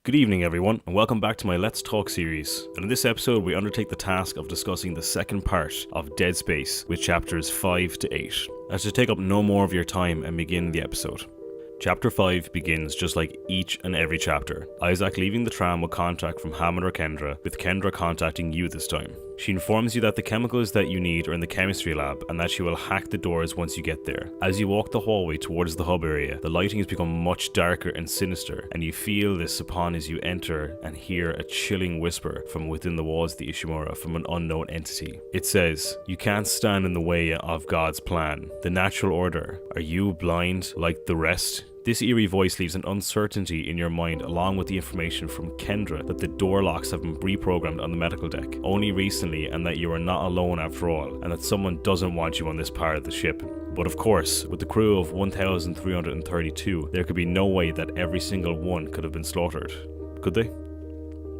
Good evening everyone, and welcome back to my Let's Talk series. And in this episode we undertake the task of discussing the second part of Dead Space with chapters 5 to 8. As to take up no more of your time and begin the episode. Chapter 5 begins just like each and every chapter. Isaac leaving the tram with contact from Hammond or Kendra, with Kendra contacting you this time. She informs you that the chemicals that you need are in the chemistry lab and that she will hack the doors once you get there. As you walk the hallway towards the hub area, the lighting has become much darker and sinister, and you feel this upon as you enter and hear a chilling whisper from within the walls of the Ishimura from an unknown entity. It says, "You can't stand in the way of God's plan, the natural order. Are you blind like the rest?" This eerie voice leaves an uncertainty in your mind along with the information from Kendra that the door locks have been reprogrammed on the medical deck only recently, and that you are not alone after all, and that someone doesn't want you on this part of the ship. But of course, with the crew of 1,332, there could be no way that every single one could have been slaughtered. Could they?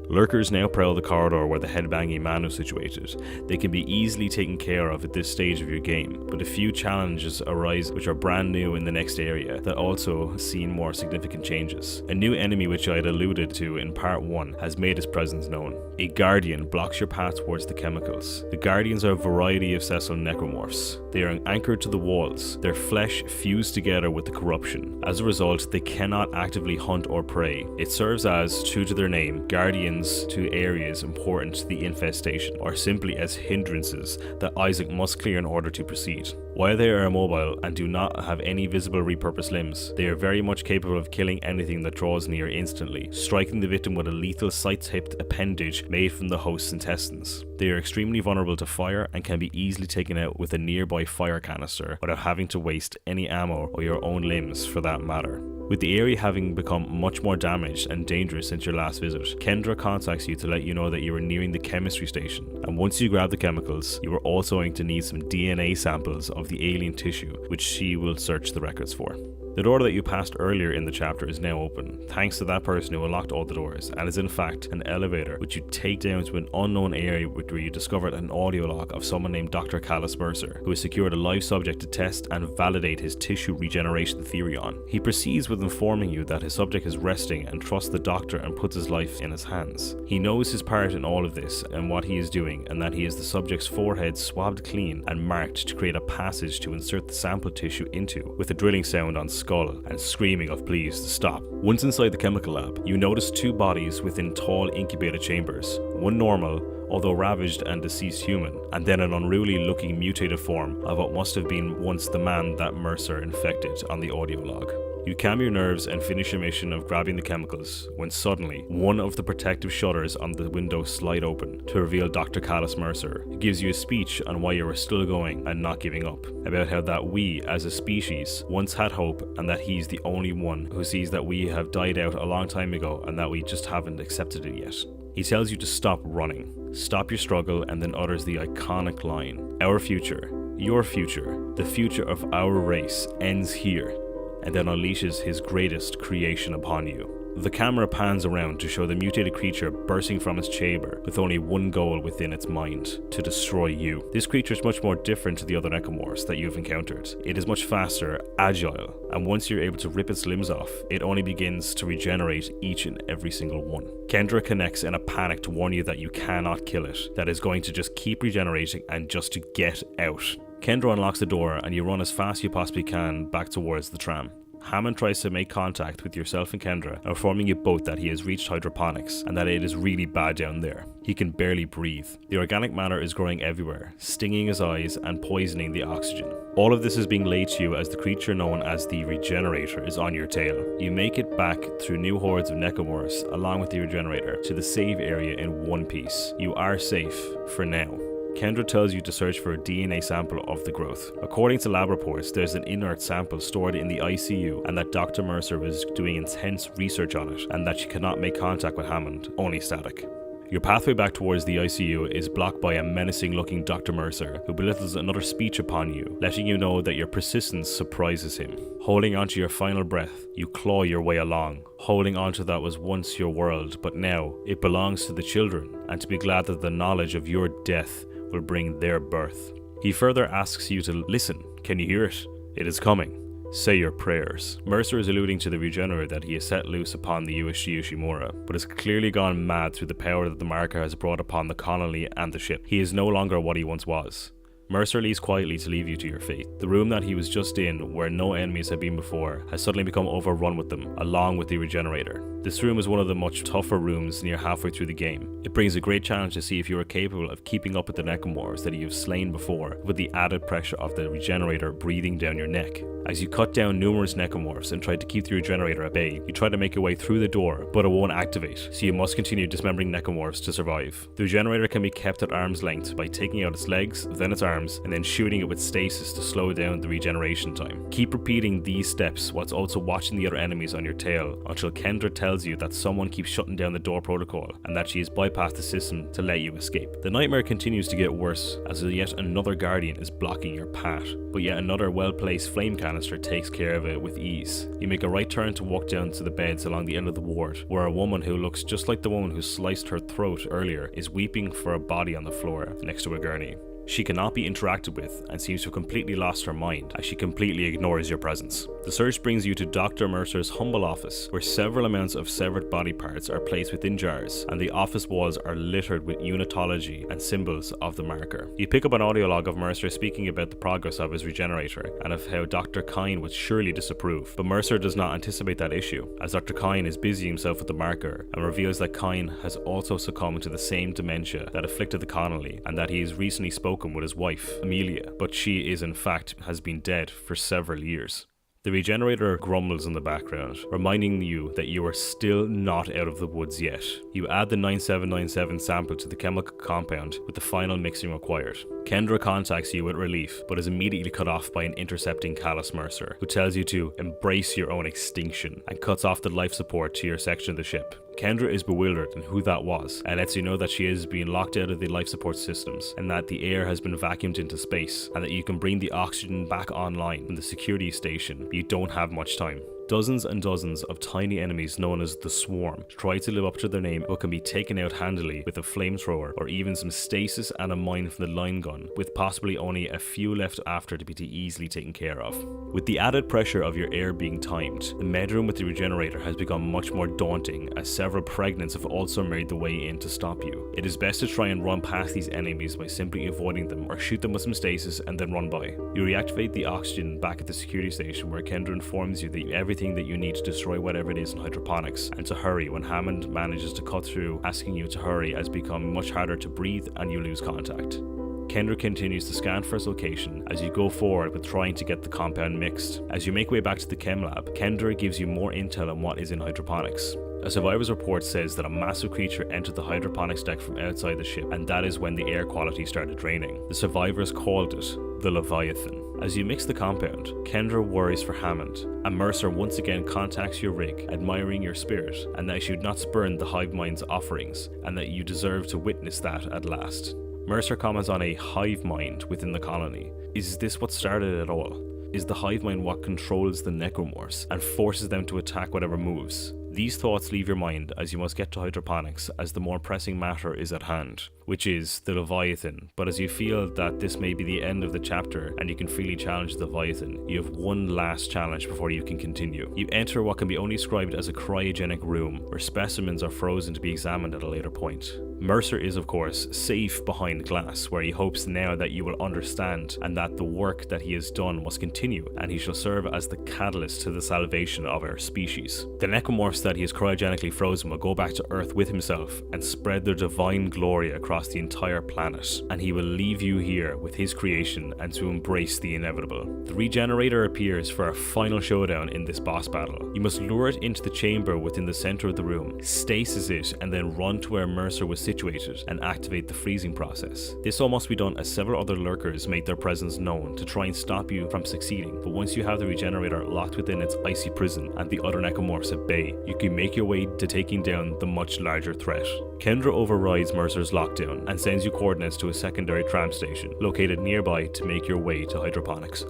Lurkers now prowl the corridor where the headbanging man is situated. They can be easily taken care of at this stage of your game, but a few challenges arise which are brand new in the next area that also has seen more significant changes. A new enemy which I had alluded to in part 1 has made its presence known. A guardian blocks your path towards the chemicals. The guardians are a variety of sessile necromorphs. They are anchored to the walls, their flesh fused together with the corruption. As a result, they cannot actively hunt or prey. It serves as, true to their name, guardians to areas important to the infestation, or simply as hindrances that Isaac must clear in order to proceed. While they are immobile and do not have any visible repurposed limbs, they are very much capable of killing anything that draws near instantly, striking the victim with a lethal sight-tipped appendage made from the host's intestines. They are extremely vulnerable to fire and can be easily taken out with a nearby fire canister without having to waste any ammo or your own limbs for that matter. With the area having become much more damaged and dangerous since your last visit, Kendra contacts you to let you know that you are nearing the chemistry station, and once you grab the chemicals, you are also going to need some DNA samples of the alien tissue, which she will search the records for. The door that you passed earlier in the chapter is now open, thanks to that person who unlocked all the doors, and is in fact an elevator which you take down to an unknown area where you discovered an audio log of someone named Dr. Callus Mercer, who has secured a live subject to test and validate his tissue regeneration theory on. He proceeds with informing you that his subject is resting and trusts the doctor and puts his life in his hands. He knows his part in all of this and what he is doing, and that he has the subject's forehead swabbed clean and marked to create a passage to insert the sample tissue into, with a drilling sound on skull and screaming of please to stop. Once inside the chemical lab, you notice two bodies within tall incubator chambers, one normal, although ravaged and deceased human, and then an unruly looking mutated form of what must have been once the man that Mercer infected on the audio log. You calm your nerves and finish your mission of grabbing the chemicals when suddenly one of the protective shutters on the window slide open to reveal Dr. Callus Mercer. He gives you a speech on why you are still going and not giving up, about how that we as a species once had hope and that he's the only one who sees that we have died out a long time ago and that we just haven't accepted it yet. He tells you to stop running, stop your struggle, and then utters the iconic line, "Our future, your future, the future of our race ends here," and then unleashes his greatest creation upon you. The camera pans around to show the mutated creature bursting from its chamber with only one goal within its mind: to destroy you. This creature is much more different to the other necromorphs that you've encountered. It is much faster, agile, and once you're able to rip its limbs off, it only begins to regenerate each and every single one. Kendra connects in a panic to warn you that you cannot kill it, that is going to just keep regenerating and just to get out. Kendra unlocks the door and you run as fast as you possibly can back towards the tram. Hammond tries to make contact with yourself and Kendra, informing you both that he has reached hydroponics and that it is really bad down there. He can barely breathe. The organic matter is growing everywhere, stinging his eyes and poisoning the oxygen. All of this is being laid to you as the creature known as the Regenerator is on your tail. You make it back through new hordes of necromorphs along with the Regenerator to the save area in one piece. You are safe for now. Kendra tells you to search for a DNA sample of the growth. According to lab reports, there's an inert sample stored in the ICU and that Dr. Mercer was doing intense research on it and that she cannot make contact with Hammond, only static. Your pathway back towards the ICU is blocked by a menacing looking Dr. Mercer, who belittles another speech upon you, letting you know that your persistence surprises him. Holding onto your final breath, you claw your way along, holding onto that was once your world, but now it belongs to the children, and to be glad that the knowledge of your death will bring their birth. He further asks you to listen. Can you hear it? It is coming. Say your prayers. Mercer is alluding to the regenerator that he has set loose upon the USG Ushimura, but has clearly gone mad through the power that the marker has brought upon the colony and the ship. He is no longer what he once was. Mercer leaves quietly to leave you to your fate. The room that he was just in, where no enemies had been before, has suddenly become overrun with them, along with the regenerator. This room is one of the much tougher rooms near halfway through the game. It brings a great challenge to see if you are capable of keeping up with the necromorphs that you have slain before, with the added pressure of the regenerator breathing down your neck. As you cut down numerous necromorphs and try to keep the regenerator at bay, you try to make your way through the door, but it won't activate, so you must continue dismembering necromorphs to survive. The regenerator can be kept at arm's length by taking out its legs, then its arms, and then shooting it with stasis to slow down the regeneration time. Keep repeating these steps whilst also watching the other enemies on your tail until Kendra tells you that someone keeps shutting down the door protocol and that she has bypassed the system to let you escape. The nightmare continues to get worse as yet another guardian is blocking your path, but yet another well-placed flame canister takes care of it with ease. You make a right turn to walk down to the beds along the end of the ward, where a woman who looks just like the woman who sliced her throat earlier is weeping for a body on the floor next to a gurney. She cannot be interacted with and seems to have completely lost her mind as she completely ignores your presence. The search brings you to Dr. Mercer's humble office, where several amounts of severed body parts are placed within jars and the office walls are littered with unitology and symbols of the marker. You pick up an audio log of Mercer speaking about the progress of his regenerator and of how Dr. Kine would surely disapprove, but Mercer does not anticipate that issue, as Dr. Kine is busying himself with the marker and reveals that Kine has also succumbed to the same dementia that afflicted the colony and that he has recently spoken with his wife, Amelia, but she is in fact has been dead for several years. The regenerator grumbles in the background, reminding you that you are still not out of the woods yet. You add the 9797 sample to the chemical compound with the final mixing required. Kendra contacts you with relief, but is immediately cut off by an intercepting Callus Mercer, who tells you to embrace your own extinction and cuts off the life support to your section of the ship. Kendra is bewildered in who that was and lets you know that she is being locked out of the life support systems and that the air has been vacuumed into space and that you can bring the oxygen back online in the security station, but you don't have much time. Dozens and dozens of tiny enemies known as the Swarm try to live up to their name but can be taken out handily with a flamethrower or even some stasis and a mine from the line gun, with possibly only a few left after to be easily taken care of. With the added pressure of your air being timed, the medroom with the regenerator has become much more daunting as several pregnants have also made the way in to stop you. It is best to try and run past these enemies by simply avoiding them or shoot them with some stasis and then run by. You reactivate the oxygen back at the security station where Kendra informs you that everything that you need to destroy whatever it is in hydroponics and to hurry when Hammond manages to cut through, asking you to hurry as it becomes much harder to breathe and you lose contact. Kendra continues to scan for his location as you go forward with trying to get the compound mixed. As you make way back to the chem lab, Kendra gives you more intel on what is in hydroponics. A survivor's report says that a massive creature entered the hydroponics deck from outside the ship, and that is when the air quality started draining. The survivors called it the Leviathan. As you mix the compound, Kendra worries for Hammond, and Mercer once again contacts your rig, admiring your spirit, and that you should not spurn the hive mind's offerings, and that you deserve to witness that at last. Mercer comments on a hive mind within the colony. Is this what started it all? Is the hive mind what controls the necromorphs and forces them to attack whatever moves? These thoughts leave your mind as you must get to hydroponics, as the more pressing matter is at hand, which is the Leviathan. But as you feel that this may be the end of the chapter and you can freely challenge the Leviathan, you have one last challenge before you can continue. You enter what can be only described as a cryogenic room, where specimens are frozen to be examined at a later point. Mercer is of course safe behind glass, where he hopes now that you will understand and that the work that he has done must continue, and he shall serve as the catalyst to the salvation of our species. The necromorphs that he has cryogenically frozen will go back to Earth with himself and spread their divine glory across the entire planet, and he will leave you here with his creation and to embrace the inevitable. The regenerator appears for a final showdown in this boss battle. You must lure it into the chamber within the center of the room, stasis it, and then run to where Mercer was situated and activate the freezing process. This all must be done as several other lurkers make their presence known to try and stop you from succeeding, but once you have the regenerator locked within its icy prison and the other necromorphs at bay, you can make your way to taking down the much larger threat. Kendra overrides Mercer's lockdown and sends you coordinates to a secondary tram station located nearby to make your way to hydroponics.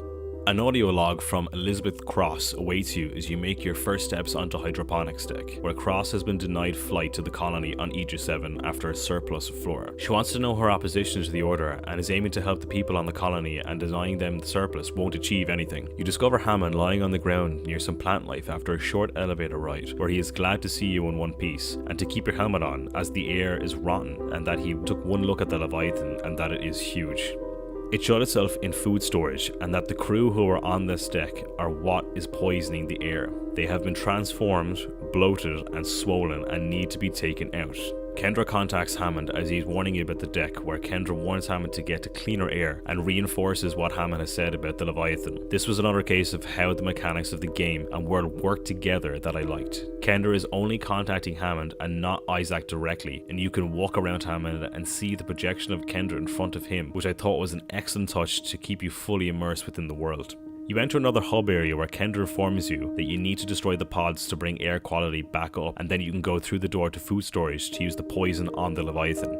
An audio log from Elizabeth Cross awaits you as you make your first steps onto hydroponics deck, where Cross has been denied flight to the colony on Aegis 7 after a surplus of flora. She wants to know her opposition to the order and is aiming to help the people on the colony, and denying them the surplus won't achieve anything. You discover Hammond lying on the ground near some plant life after a short elevator ride, where he is glad to see you in one piece and to keep your helmet on as the air is rotten, and that he took one look at the Leviathan and that it is huge. It showed itself in food storage, and that the crew who are on this deck are what is poisoning the air. They have been transformed, bloated and swollen and need to be taken out. Kendra contacts Hammond as he's warning you about the deck, where Kendra warns Hammond to get to cleaner air and reinforces what Hammond has said about the Leviathan. This was another case of how the mechanics of the game and world work together that I liked. Kendra is only contacting Hammond and not Isaac directly, and you can walk around Hammond and see the projection of Kendra in front of him, which I thought was an excellent touch to keep you fully immersed within the world. You enter another hub area where Kendra informs you that you need to destroy the pods to bring air quality back up, and then you can go through the door to food storage to use the poison on the Leviathan.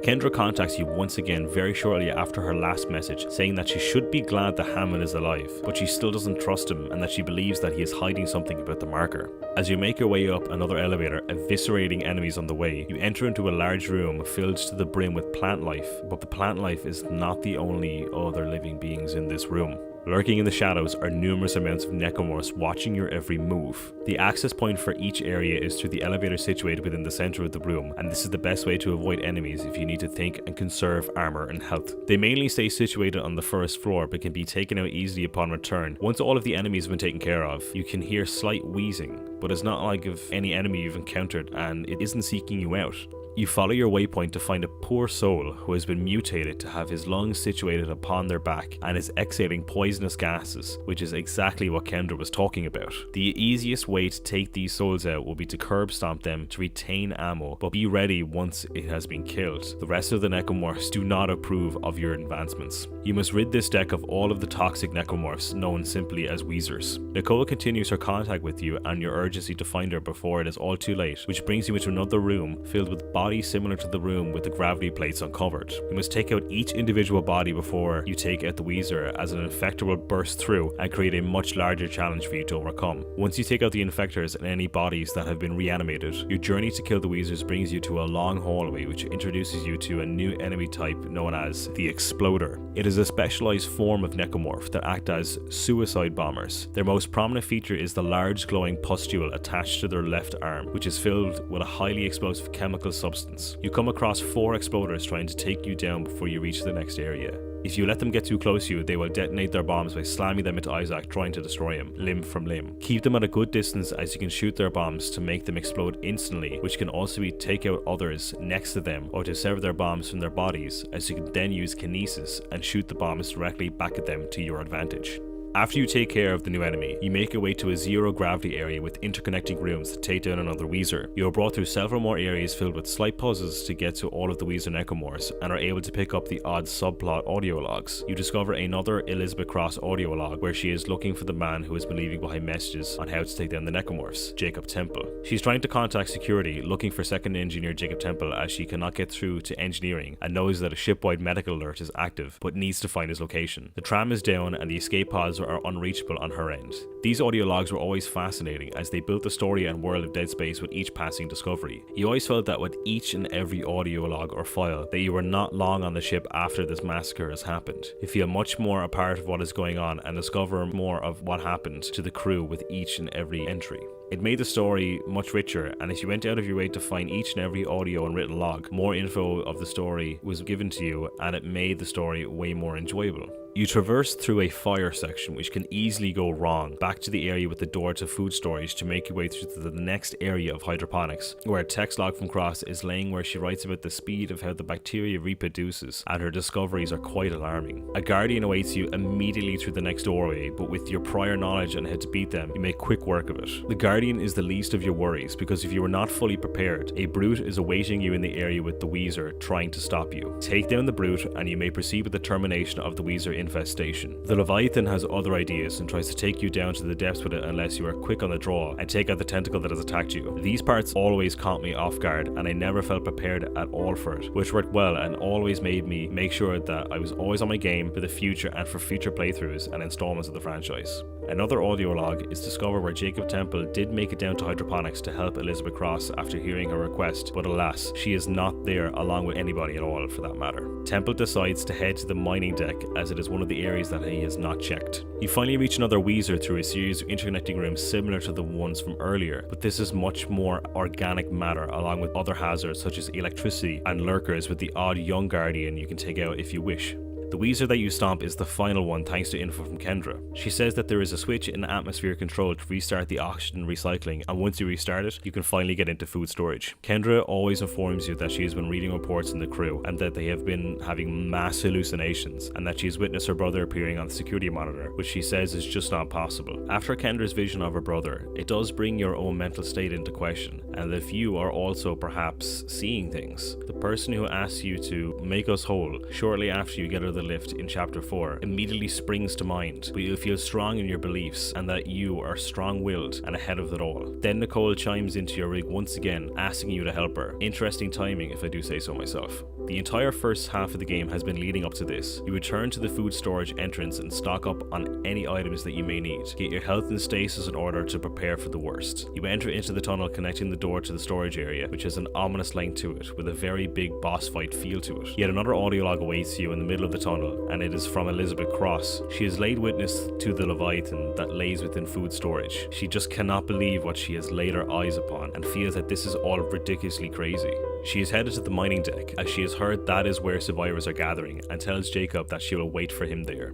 Kendra contacts you once again very shortly after her last message, saying that she should be glad that Hammond is alive, but she still doesn't trust him and that she believes that he is hiding something about the marker. As you make your way up another elevator, eviscerating enemies on the way, you enter into a large room filled to the brim with plant life, but the plant life is not the only other living beings in this room. Lurking in the shadows are numerous amounts of necromorphs watching your every move. The access point for each area is through the elevator situated within the center of the room, and this is the best way to avoid enemies if you need to think and conserve armor and health. They mainly stay situated on the first floor, but can be taken out easily upon return. Once all of the enemies have been taken care of, you can hear slight wheezing, but it's not like of any enemy you've encountered, and it isn't seeking you out. You follow your waypoint to find a poor soul who has been mutated to have his lungs situated upon their back and is exhaling poisonous gases, which is exactly what Kendra was talking about. The easiest way to take these souls out will be to curb stomp them to retain ammo, but be ready once it has been killed. The rest of the necromorphs do not approve of your advancements. You must rid this deck of all of the toxic necromorphs, known simply as Weezers. Nicole continues her contact with you and your urgency to find her before it is all too late, which brings you into another room filled with bodies similar to the room with the gravity plates uncovered. You must take out each individual body before you take out the Weezer, as an infector will burst through and create a much larger challenge for you to overcome. Once you take out the infectors and any bodies that have been reanimated, your journey to kill the Weezers brings you to a long hallway which introduces you to a new enemy type known as the Exploder. It is a specialized form of necromorph that act as suicide bombers. Their most prominent feature is the large glowing pustule attached to their left arm, which is filled with a highly explosive chemical substance. You come across 4 exploders trying to take you down before you reach the next area. If you let them get too close to you, they will detonate their bombs by slamming them into Isaac, trying to destroy him, limb from limb. Keep them at a good distance, as you can shoot their bombs to make them explode instantly, which can also be take out others next to them, or to sever their bombs from their bodies, as you can then use kinesis and shoot the bombs directly back at them to your advantage. After you take care of the new enemy, you make your way to a zero gravity area with interconnecting rooms to take down another Weezer. You are brought through several more areas filled with slight puzzles to get to all of the Weezer necromorphs, and are able to pick up the odd subplot audio logs. You discover another Elizabeth Cross audio log where she is looking for the man who has been leaving behind messages on how to take down the necromorphs, Jacob Temple. She's trying to contact security, looking for second engineer Jacob Temple, as she cannot get through to engineering and knows that a ship-wide medical alert is active, but needs to find his location. The tram is down and the escape pods are unreachable on her end. These audio logs were always fascinating, as they built the story and world of Dead Space with each passing discovery. You always felt that with each and every audio log or file, that you were not long on the ship after this massacre has happened. You feel much more a part of what is going on and discover more of what happened to the crew with each and every entry. It made the story much richer, and as you went out of your way to find each and every audio and written log, more info of the story was given to you, and it made the story way more enjoyable. You traverse through a fire section which can easily go wrong, back to the area with the door to food storage to make your way through to the next area of hydroponics, where a text log from Cross is laying where she writes about the speed of how the bacteria reproduces, and her discoveries are quite alarming. A guardian awaits you immediately through the next doorway, but with your prior knowledge on how to beat them, you make quick work of it. The guardian Guardian is the least of your worries, because if you are not fully prepared, a brute is awaiting you in the area with the Weezer trying to stop you. Take down the brute and you may proceed with the termination of the Weezer infestation. The Leviathan has other ideas and tries to take you down to the depths with it unless you are quick on the draw and take out the tentacle that has attacked you. These parts always caught me off guard and I never felt prepared at all for it, which worked well and always made me make sure that I was always on my game for the future and for future playthroughs and installments of the franchise. Another audio log is discovered where Jacob Temple did make it down to hydroponics to help Elizabeth Cross after hearing her request, but alas, she is not there along with anybody at all for that matter. Temple decides to head to the mining deck as it is one of the areas that he has not checked. You finally reach another Weezer through a series of interconnecting rooms similar to the ones from earlier, but this is much more organic matter along with other hazards such as electricity and lurkers with the odd young guardian you can take out if you wish. The Weezer that you stomp is the final one thanks to info from Kendra. She says that there is a switch in atmosphere control to restart the oxygen recycling, and once you restart it, you can finally get into food storage. Kendra always informs you that she has been reading reports in the crew and that they have been having mass hallucinations and that she has witnessed her brother appearing on the security monitor, which she says is just not possible. After Kendra's vision of her brother, it does bring your own mental state into question, and if you are also perhaps seeing things. The person who asks you to make us whole shortly after you get out of the lift in chapter 4 immediately springs to mind, but you feel strong in your beliefs and that you are strong-willed and ahead of it all. Then Nicole chimes into your rig once again, asking you to help her. Interesting timing, if I do say so myself. The entire first half of the game has been leading up to this. You return to the food storage entrance and stock up on any items that you may need. Get your health and stasis in order to prepare for the worst. You enter into the tunnel connecting the door to the storage area, which has an ominous length to it, with a very big boss fight feel to it. Yet another audio log awaits you in the middle of the tunnel, and it is from Elizabeth Cross. She has laid witness to the Leviathan that lays within food storage. She just cannot believe what she has laid her eyes upon and feels that this is all ridiculously crazy. She is headed to the mining deck as she has heard that is where survivors are gathering and tells Jacob that she will wait for him there.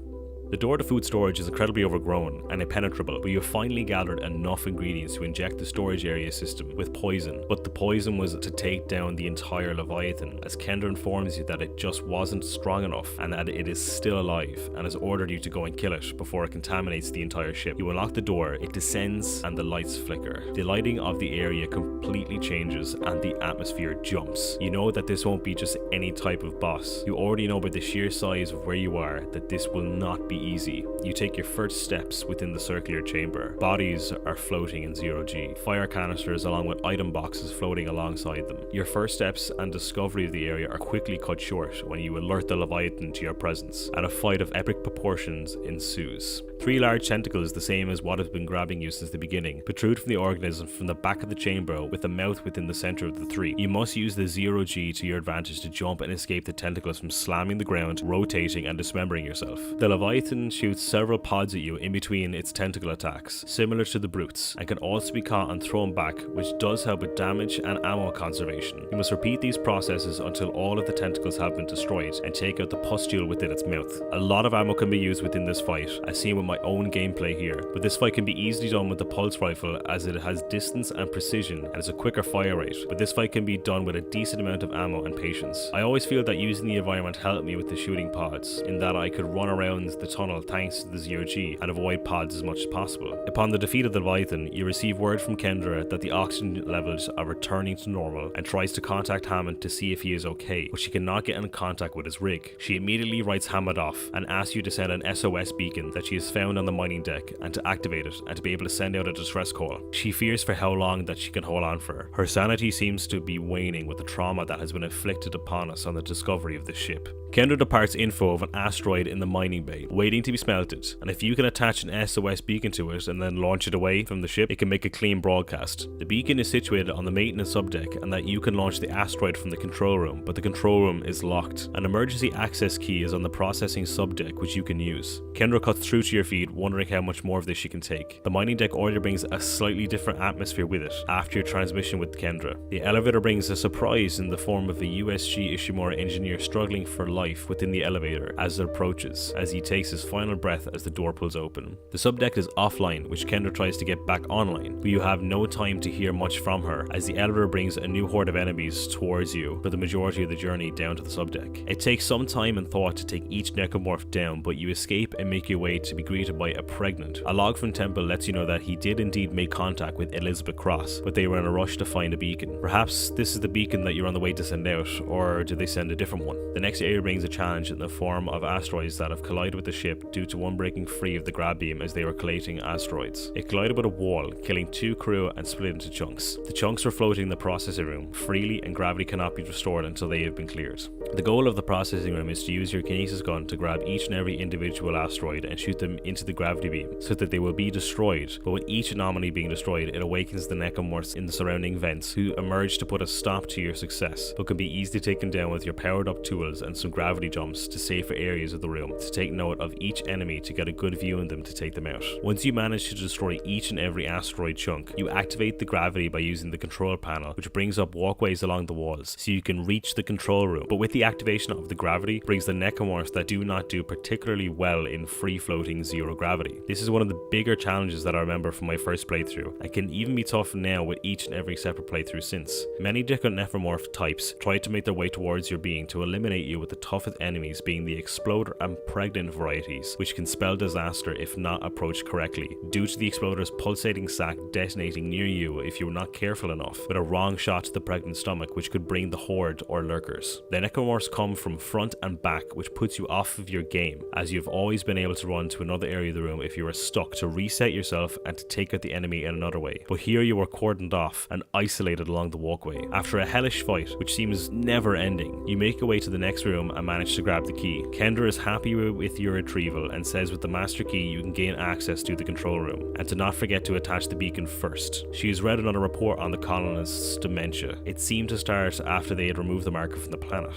The door to food storage is incredibly overgrown and impenetrable, but you have finally gathered enough ingredients to inject the storage area system with poison, but the poison was to take down the entire Leviathan, as Kendra informs you that it just wasn't strong enough and that it is still alive and has ordered you to go and kill it before it contaminates the entire ship. You unlock the door, it descends and the lights flicker. The lighting of the area completely changes and the atmosphere jumps. You know that this won't be just any type of boss. You already know by the sheer size of where you are that this will not be easy. You take your first steps within the circular chamber. Bodies are floating in 0G. Fire canisters along with item boxes floating alongside them. Your first steps and discovery of the area are quickly cut short when you alert the Leviathan to your presence, and a fight of epic proportions ensues. 3 large tentacles, the same as what has been grabbing you since the beginning, protrude from the organism from the back of the chamber with a mouth within the center of the 3. You must use the 0G to your advantage to jump and escape the tentacles from slamming the ground, rotating and dismembering yourself. The Leviathan shoots several pods at you in between its tentacle attacks, similar to the brutes, and can also be caught and thrown back, which does help with damage and ammo conservation. You must repeat these processes until all of the tentacles have been destroyed and take out the pustule within its mouth. A lot of ammo can be used within this fight, as seen with my own gameplay here, but this fight can be easily done with the pulse rifle as it has distance and precision and has a quicker fire rate, but this fight can be done with a decent amount of ammo and patience. I always feel that using the environment helped me with the shooting pods, in that I could run around the tunnel thanks to the 0G and avoid pods as much as possible. Upon the defeat of the Leviathan, you receive word from Kendra that the oxygen levels are returning to normal and tries to contact Hammond to see if he is okay, but she cannot get in contact with his rig. She immediately writes Hammond off and asks you to send an SOS beacon that she has found on the mining deck and to activate it and to be able to send out a distress call. She fears for how long that she can hold on for. Her sanity seems to be waning with the trauma that has been inflicted upon us on the discovery of the ship. Kendra departs info of an asteroid in the mining bay, waiting to be smelted, and if you can attach an SOS beacon to it and then launch it away from the ship, it can make a clean broadcast. The beacon is situated on the maintenance subdeck and that you can launch the asteroid from the control room, but the control room is locked. An emergency access key is on the processing subdeck which you can use. Kendra cuts through to your feet, wondering how much more of this she can take. The mining deck order brings a slightly different atmosphere with it after your transmission with Kendra. The elevator brings a surprise in the form of a USG Ishimura engineer struggling for life within the elevator as it approaches, as he takes his final breath as the door pulls open. The subdeck is offline, which Kendra tries to get back online, but you have no time to hear much from her as the elevator brings a new horde of enemies towards you for the majority of the journey down to the subdeck. It takes some time and thought to take each necromorph down, but you escape and make your way to be greeted greeted by a pregnant. A log from Temple lets you know that he did indeed make contact with Elizabeth Cross, but they were in a rush to find a beacon. Perhaps this is the beacon that you're on the way to send out, or did they send a different one? The next area brings a challenge in the form of asteroids that have collided with the ship due to one breaking free of the grab beam as they were collating asteroids. It collided with a wall, killing 2 crew and split into chunks. The chunks were floating in the processing room freely, and gravity cannot be restored until they have been cleared. The goal of the processing room is to use your kinesis gun to grab each and every individual asteroid and shoot them into the gravity beam so that they will be destroyed, but with each anomaly being destroyed, it awakens the necromorphs in the surrounding vents, who emerge to put a stop to your success, but can be easily taken down with your powered up tools and some gravity jumps to safer areas of the room to take note of each enemy to get a good view on them to take them out. Once you manage to destroy each and every asteroid chunk, you activate the gravity by using the control panel, which brings up walkways along the walls so you can reach the control room, but with the activation of the gravity brings the necromorphs that do not do particularly well in free floating zero gravity. This is one of the bigger challenges that I remember from my first playthrough, and can even be tough now with each and every separate playthrough since. Many different necromorph types try to make their way towards your being to eliminate you, with the toughest enemies being the exploder and pregnant varieties, which can spell disaster if not approached correctly, due to the exploder's pulsating sac detonating near you if you were not careful enough, with a wrong shot to the pregnant stomach, which could bring the horde or lurkers. The necromorphs come from front and back, which puts you off of your game, as you've always been able to run to another area of the room if you are stuck to reset yourself and to take out the enemy in another way. But here you are cordoned off and isolated along the walkway. After a hellish fight, which seems never ending, you make your way to the next room and manage to grab the key. Kendra is happy with your retrieval and says with the master key you can gain access to the control room, and to not forget to attach the beacon first. She has read another report on the colonists' dementia. It seemed to start after they had removed the marker from the planet.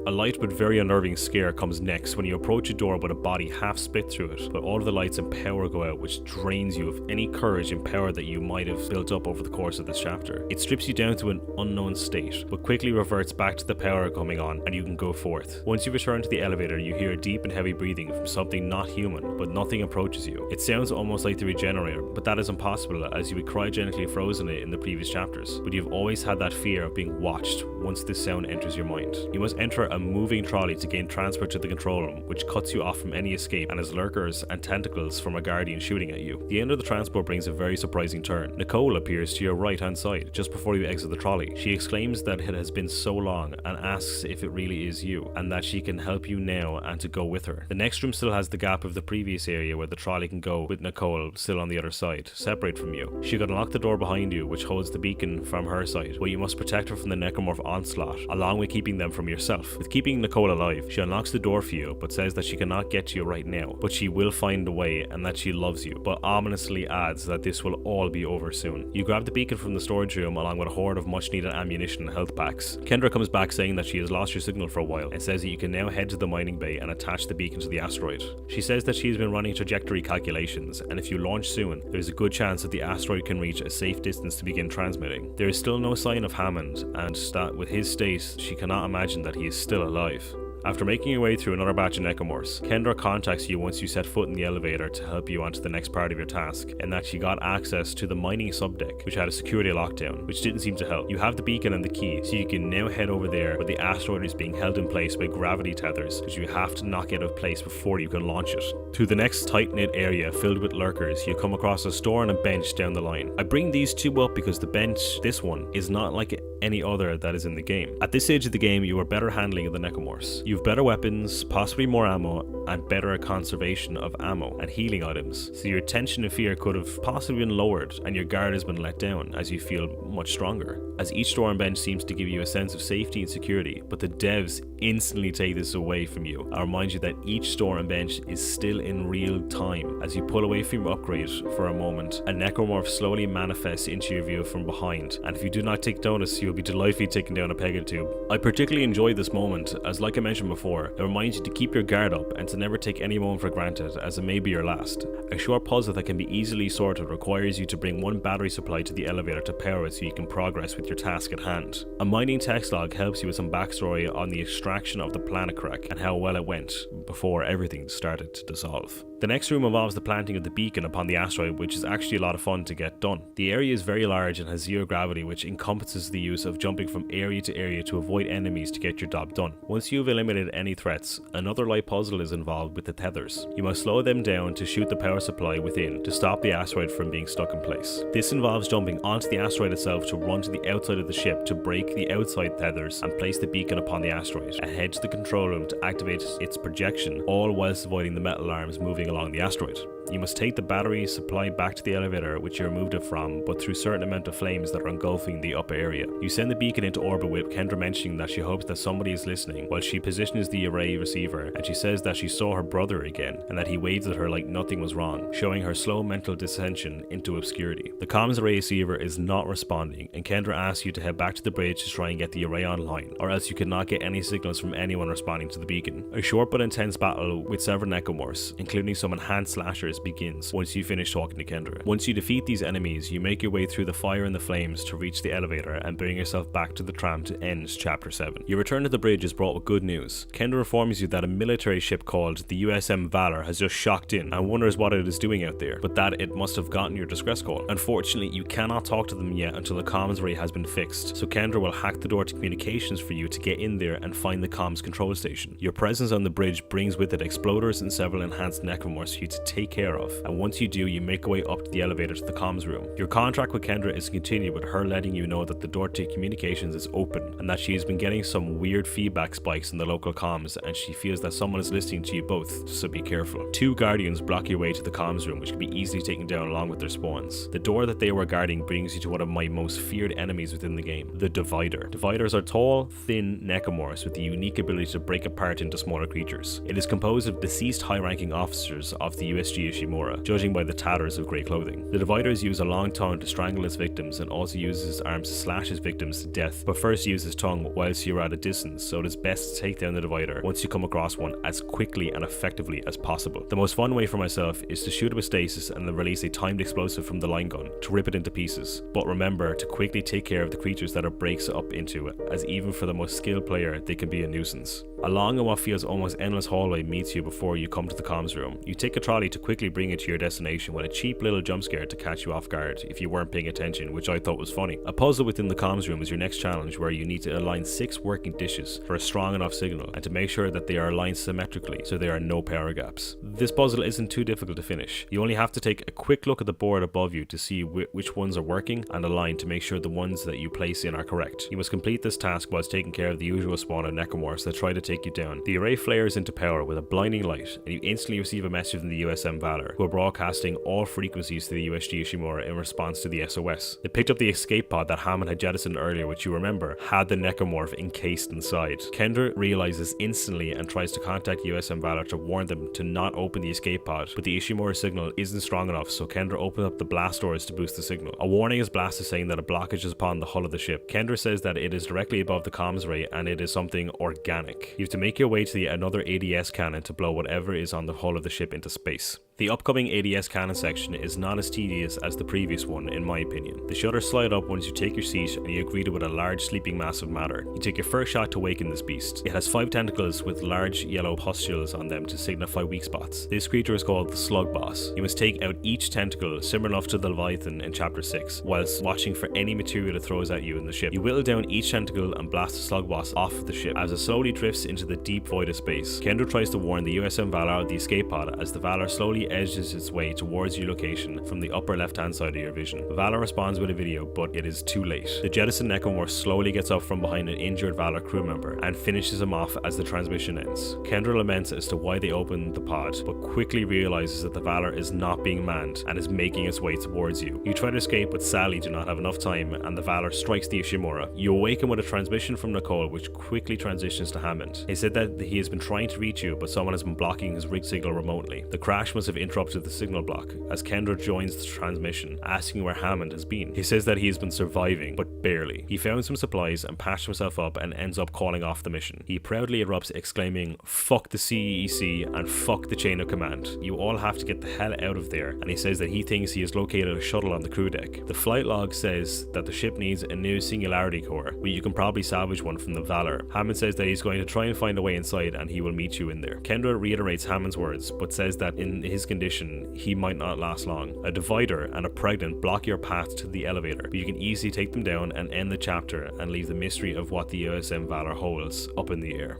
A light but very unnerving scare comes next when you approach a door with a body half split through it, but all of the lights and power go out, which drains you of any courage and power that you might have built up over the course of this chapter. It strips you down to an unknown state, but quickly reverts back to the power coming on, and you can go forth. Once you return to the elevator, you hear a deep and heavy breathing from something not human, but nothing approaches you. It sounds almost like the regenerator, but that is impossible, as you would cryogenically frozen it in the previous chapters. But you've always had that fear of being watched once this sound enters your mind. You must enter a moving trolley to gain transport to the control room, which cuts you off from any escape and has lurkers and tentacles from a guardian shooting at you. The end of the transport brings a very surprising turn. Nicole appears to your right hand side just before you exit the trolley. She exclaims that it has been so long and asks if it really is you, and that she can help you now and to go with her. The next room still has the gap of the previous area where the trolley can go, with Nicole still on the other side, separate from you. She can unlock the door behind you, which holds the beacon from her side, but you must protect her from the necromorph onslaught, along with keeping them from yourself. With keeping Nicole alive, she unlocks the door for you, but says that she cannot get to you right now, but she will find a way and that she loves you, but ominously adds that this will all be over soon. You grab the beacon from the storage room along with a horde of much needed ammunition and health packs. Kendra comes back saying that she has lost your signal for a while and says that you can now head to the mining bay and attach the beacon to the asteroid. She says that she has been running trajectory calculations, and if you launch soon, there is a good chance that the asteroid can reach a safe distance to begin transmitting. There is still no sign of Hammond, and that with his state, she cannot imagine that he is still alive. After making your way through another batch of necromorphs, Kendra contacts you once you set foot in the elevator to help you onto the next part of your task, and that she got access to the mining subdeck, which had a security lockdown, which didn't seem to help. You have the beacon and the key, so you can now head over there where the asteroid is being held in place by gravity tethers, which you have to knock out of place before you can launch it. To the next tight-knit area filled with lurkers, you come across a store and a bench down the line. I bring these two up because the bench, this one, is not like any other that is in the game. At this stage of the game, you are better handling the necromorphs. You have better weapons, possibly more ammo, and better conservation of ammo and healing items, so your tension and fear could have possibly been lowered and your guard has been let down as you feel much stronger. As each store and bench seems to give you a sense of safety and security, but the devs instantly take this away from you and remind you that each store and bench is still in real time. As you pull away from your upgrade for a moment, a necromorph slowly manifests into your view from behind, and if you do not take notice, you'll be delightfully taken down a pega tube. I particularly enjoy this moment, as like I mentioned before, it reminds you to keep your guard up and to never take any moment for granted, as it may be your last. A short puzzle that can be easily sorted requires you to bring one battery supply to the elevator to power it so you can progress with your task at hand. A mining text log helps you with some backstory on the extraction of the planet crack and how well it went before everything started to dissolve. The next room involves the planting of the beacon upon the asteroid, which is actually a lot of fun to get done. The area is very large and has zero gravity, which encompasses the use of jumping from area to area to avoid enemies to get your job done. Once you've eliminated any threats, another light puzzle is involved with the tethers. You must slow them down to shoot the power supply within to stop the asteroid from being stuck in place. This involves jumping onto the asteroid itself to run to the outside of the ship to break the outside tethers and place the beacon upon the asteroid, and head to the control room to activate its projection, all whilst avoiding the metal arms moving along the asteroid. You must take the battery supply back to the elevator which you removed it from, but through certain amount of flames that are engulfing the upper area. You send the beacon into orbit with Kendra mentioning that she hopes that somebody is listening while she positions the array receiver, and she says that she saw her brother again and that he waved at her like nothing was wrong, showing her slow mental descension into obscurity. The comms array receiver is not responding, and Kendra asks you to head back to the bridge to try and get the array online, or else you cannot get any signals from anyone responding to the beacon. A short but intense battle with several necromorphs, including some enhanced slashers, begins once you finish talking to Kendra. Once you defeat these enemies, you make your way through the fire and the flames to reach the elevator and bring yourself back to the tram to end chapter 7. Your return to the bridge is brought with good news. Kendra informs you that a military ship called the USM Valor has just shocked in and wonders what it is doing out there, but that it must have gotten your distress call. Unfortunately, you cannot talk to them yet until the comms array has been fixed, so Kendra will hack the door to communications for you to get in there and find the comms control station. Your presence on the bridge brings with it exploders and several enhanced necromorphs for you to take care of, and once you do, you make your way up to the elevator to the comms room. Your contract with Kendra is continued with her letting you know that the door to communications is open and that she has been getting some weird feedback spikes in the local comms, and she feels that someone is listening to you both, so be careful. 2 guardians block your way to the comms room, which can be easily taken down along with their spawns. The door that they were guarding brings you to one of my most feared enemies within the game, the Divider. Dividers are tall, thin necromorphs with the unique ability to break apart into smaller creatures. It is composed of deceased high-ranking officers of the USG Ishimura, judging by the tatters of grey clothing. The Dividers use a long tongue to strangle its victims and also uses his arms to slash his victims to death, but first use his tongue whilst you're at a distance, so it is best to take down the Divider once you come across one as quickly and effectively as possible. The most fun way for myself is to shoot it with stasis and then release a timed explosive from the line gun to rip it into pieces, but remember to quickly take care of the creatures that it breaks up into, as even for the most skilled player they can be a nuisance. A long and what feels almost endless hallway meets you before you come to the comms room. You take a trolley to quickly bring you to your destination with a cheap little jump scare to catch you off guard if you weren't paying attention, which I thought was funny. A puzzle within the comms room is your next challenge, where you need to align 6 working dishes for a strong enough signal and to make sure that they are aligned symmetrically so there are no power gaps. This puzzle isn't too difficult to finish. You only have to take a quick look at the board above you to see which ones are working and aligned to make sure the ones that you place in are correct. You must complete this task whilst taking care of the usual spawn of necromorphs that try to take you down. The array flares into power with a blinding light, and you instantly receive a message from the USM Valor, who are broadcasting all frequencies to the USG Ishimura in response to the SOS. They picked up the escape pod that Hammond had jettisoned earlier, which you remember had the necromorph encased inside. Kendra realizes instantly and tries to contact USM Valor to warn them to not open the escape pod, but the Ishimura signal isn't strong enough, so Kendra opens up the blast doors to boost the signal. A warning is blasted saying that a blockage is upon the hull of the ship. Kendra says that it is directly above the comms array and it is something organic. You have to make your way to another ADS cannon to blow whatever is on the hull of the ship into space. The upcoming ADS cannon section is not as tedious as the previous one, in my opinion. The shutters slide up once you take your seat and you are greeted with a large sleeping mass of matter. You take your first shot to awaken this beast. It has 5 tentacles with large yellow pustules on them to signify weak spots. This creature is called the Slug Boss. You must take out each tentacle, similar enough to the Leviathan in chapter 6, whilst watching for any material it throws at you in the ship. You whittle down each tentacle and blast the Slug Boss off of the ship as it slowly drifts into the deep void of space. Kendra tries to warn the USM Valor of the escape pod as the Valor slowly edges its way towards your location from the upper left hand side of your vision. Valor responds with a video, but it is too late. The jettison necromorph slowly gets up from behind an injured Valor crew member and finishes him off as the transmission ends. Kendra laments as to why they opened the pod, but quickly realizes that the Valor is not being manned and is making its way towards you. You try to escape, but sadly do not have enough time, and the Valor strikes the Ishimura. You awaken with a transmission from Nicole, which quickly transitions to Hammond. He said that he has been trying to reach you, but someone has been blocking his rig signal remotely. The crash must have interrupted the signal block, as Kendra joins the transmission, asking where Hammond has been. He says that he has been surviving, but Barely. He found some supplies and patched himself up and ends up calling off the mission. He proudly erupts exclaiming, "Fuck the CEC and fuck the chain of command. You all have to get the hell out of there," and he says that he thinks he has located a shuttle on the crew deck. The flight log says that the ship needs a new singularity core, but you can probably salvage one from the Valor. Hammond says that he's going to try and find a way inside and he will meet you in there. Kendra reiterates Hammond's words, but says that in his condition, he might not last long. A divider and a pregnant block your path to the elevator, but you can easily take them down and end the chapter and leave the mystery of what the USM Valor holds up in the air.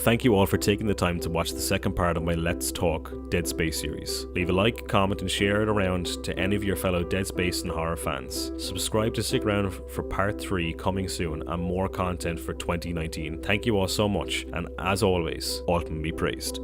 Thank you all for taking the time to watch the second part of my Let's Talk Dead Space series. Leave a like, comment and share it around to any of your fellow Dead Space and horror fans. Subscribe to stick around for part 3 coming soon and more content for 2019. Thank you all so much, and as always, Ultimate be praised.